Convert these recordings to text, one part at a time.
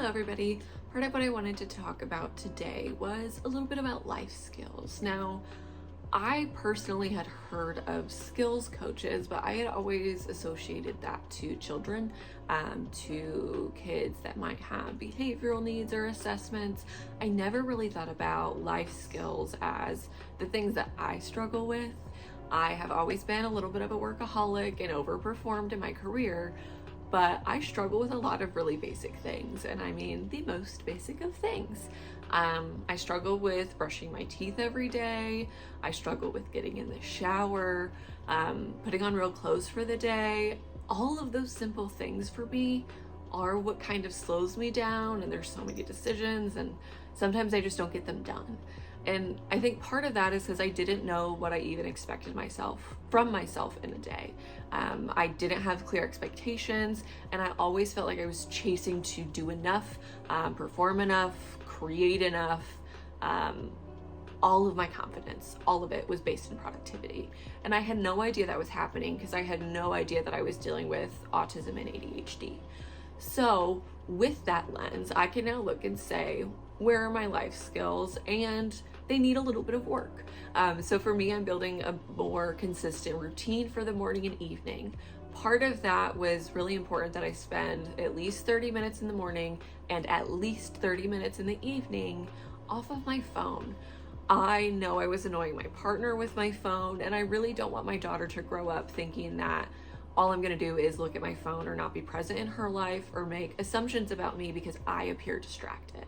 Hello everybody. Part of what I wanted to talk about today was a little bit about life skills. Now, I personally had heard of skills coaches, but I had always associated that to children, to kids that might have behavioral needs or assessments. I never really thought about life skills as the things that I struggle with. I have always been a little bit of a workaholic and overperformed in my career, but I struggle with a lot of really basic things, and I mean the most basic of things. I struggle with brushing my teeth every day. I struggle with getting in the shower, putting on real clothes for the day. All of those simple things for me are what kind of slows me down, and there's so many decisions, and sometimes I just don't get them done. And I think part of that is because I didn't know what I even expected from myself in a day. I didn't have clear expectations, and I always felt like I was chasing to do enough, perform enough, create enough. All of my confidence, all of it was based in productivity. And I had no idea that was happening because I had no idea that I was dealing with autism and ADHD. So with that lens, I can now look and say, where are my life skills? And they need a little bit of work. So for me, I'm building a more consistent routine for the morning and evening. Part of that was really important that I spend at least 30 minutes in the morning and at least 30 minutes in the evening off of my phone. I know I was annoying my partner with my phone, and I really don't want my daughter to grow up thinking that all I'm gonna do is look at my phone or not be present in her life or make assumptions about me because I appear distracted.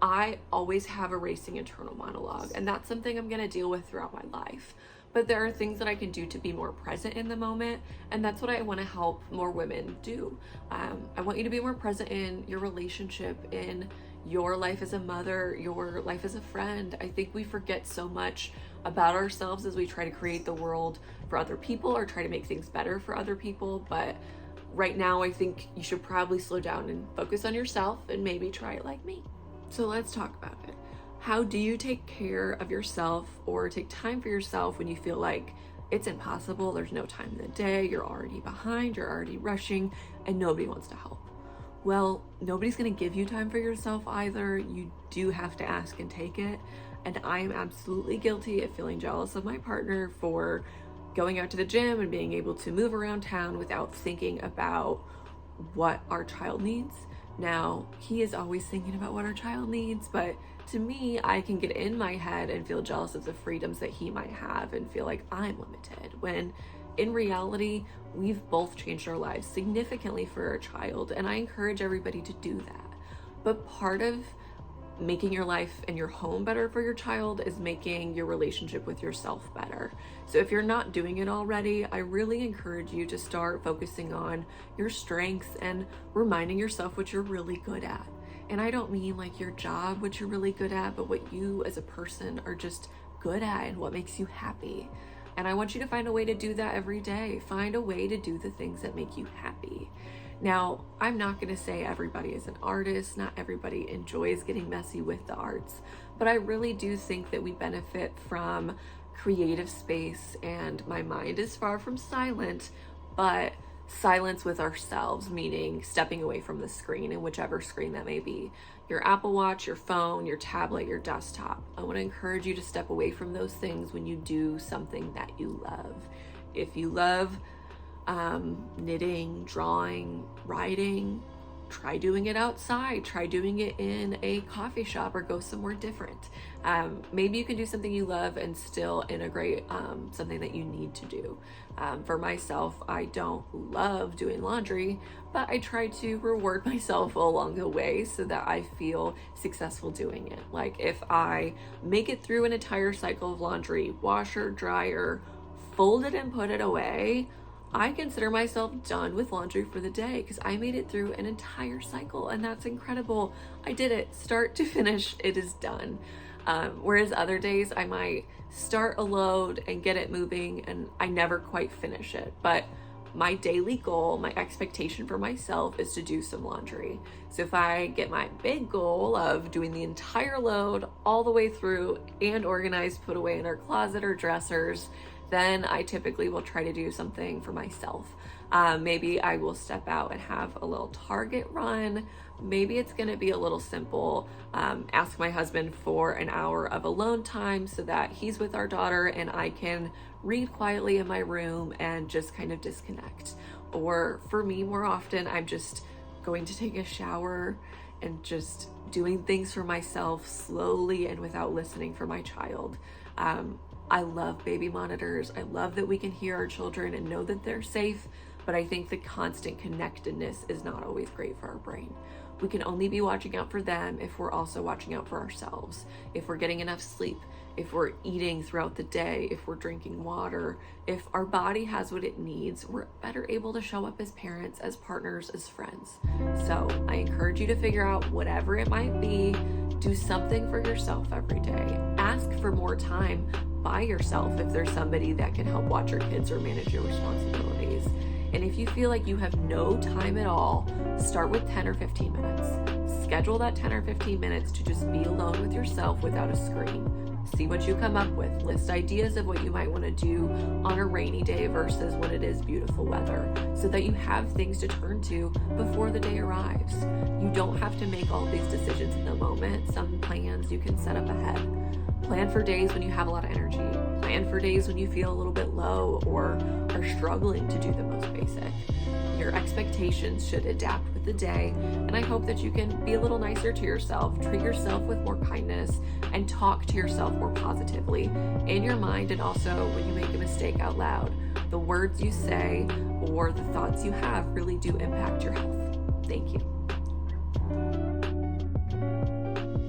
I always have a racing internal monologue, and that's something I'm gonna deal with throughout my life. But there are things that I can do to be more present in the moment, and that's what I wanna help more women do. I want you to be more present in your relationship, in your life as a mother, your life as a friend. I think we forget so much about ourselves as we try to create the world for other people or try to make things better for other people. But right now, I think you should probably slow down and focus on yourself and maybe try it like me. So let's talk about it. How do you take care of yourself or take time for yourself when you feel like it's impossible, there's no time in the day, you're already behind, you're already rushing, and nobody wants to help? Well, nobody's gonna give you time for yourself either. You do have to ask and take it. And I am absolutely guilty of feeling jealous of my partner for going out to the gym and being able to move around town without thinking about what our child needs. Now, he is always thinking about what our child needs, but to me, I can get in my head and feel jealous of the freedoms that he might have and feel like I'm limited, when in reality, we've both changed our lives significantly for our child, and I encourage everybody to do that. But part of making your life and your home better for your child is making your relationship with yourself better. So if you're not doing it already, I really encourage you to start focusing on your strengths and reminding yourself what you're really good at. And I don't mean like your job, what you're really good at, but what you as a person are just good at and what makes you happy. And I want you to find a way to do that every day. Find a way to do the things that make you happy. Now, I'm not going to say everybody is an artist. Not everybody enjoys getting messy with the arts, but I really do think that we benefit from creative space, and my mind is far from silent, but silence with ourselves, meaning stepping away from the screen, and whichever screen that may be. Your Apple Watch, your phone, your tablet, your desktop. I want to encourage you to step away from those things when you do something that you love. If you love knitting, drawing, writing, try doing it outside, try doing it in a coffee shop, or go somewhere different. Maybe you can do something you love and still integrate something that you need to do. For myself, I don't love doing laundry, but I try to reward myself along the way so that I feel successful doing it. Like if I make it through an entire cycle of laundry, washer, dryer, fold it and put it away, I consider myself done with laundry for the day because I made it through an entire cycle, and that's incredible. I did it start to finish, it is done. Whereas other days I might start a load and get it moving and I never quite finish it. But my daily goal, my expectation for myself is to do some laundry. So if I get my big goal of doing the entire load all the way through and organized, put away in our closet or dressers, then I typically will try to do something for myself. Maybe I will step out and have a little Target run. Maybe it's going to be a little simple. Ask my husband for an hour of alone time so that he's with our daughter and I can read quietly in my room and just kind of disconnect. Or for me, more often, I'm just going to take a shower and just doing things for myself slowly and without listening for my child. I love baby monitors. I love that we can hear our children and know that they're safe, but I think the constant connectedness is not always great for our brain. We can only be watching out for them if we're also watching out for ourselves, if we're getting enough sleep, if we're eating throughout the day, if we're drinking water, if our body has what it needs, we're better able to show up as parents, as partners, as friends. So I encourage you to figure out whatever it might be. Do something for yourself every day. Ask for more time by yourself if there's somebody that can help watch your kids or manage your responsibilities. And if you feel like you have no time at all, start with 10 or 15 minutes. Schedule that 10 or 15 minutes to just be alone with yourself without a screen. See what you come up with. List ideas of what you might want to do on a rainy day versus when it is beautiful weather, so that you have things to turn to before the day arrives. You don't have to make all these decisions in the moment. Some plans you can set up ahead. Plan for days when you have a lot of energy. Plan for days when you feel a little bit low or are struggling to do the most basic. Your expectations should adapt with the day, and I hope that you can be a little nicer to yourself, treat yourself with more kindness, and talk to yourself more positively in your mind, and also when you make a mistake out loud. The words you say or the thoughts you have really do impact your health. Thank you.